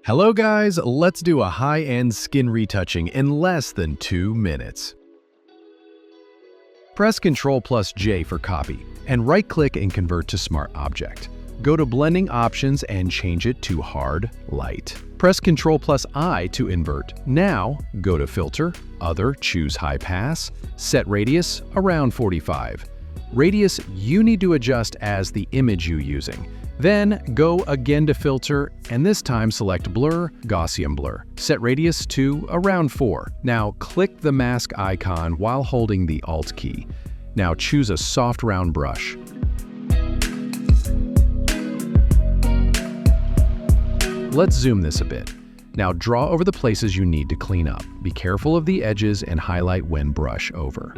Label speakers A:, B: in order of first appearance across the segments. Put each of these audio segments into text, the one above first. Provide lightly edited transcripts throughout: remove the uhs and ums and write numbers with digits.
A: Hello guys, let's do a high-end skin retouching in less than 2 minutes. Press Ctrl+J for copy, and right-click and convert to Smart Object. Go to Blending Options and change it to Hard Light. Press Ctrl+I to invert. Now, go to Filter, Other, choose High Pass, set Radius around 45. Radius you need to adjust as the image you're using. Then, go again to Filter, and this time select Blur, Gaussian Blur. Set Radius to around 4. Now, click the mask icon while holding the Alt key. Now choose a soft round brush. Let's zoom this a bit. Now draw over the places you need to clean up. Be careful of the edges and highlight when brush over.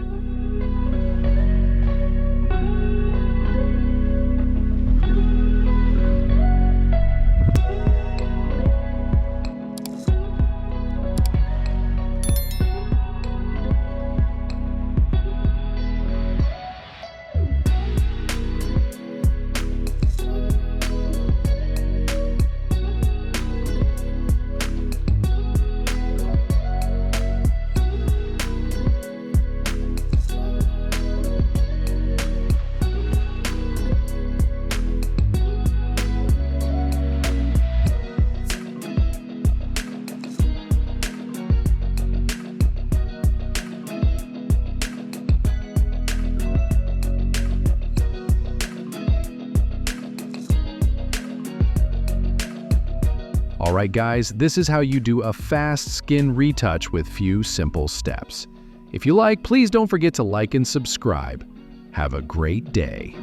A: Alright guys, this is how you do a fast skin retouch with few simple steps. If you like, please don't forget to like and subscribe. Have a great day.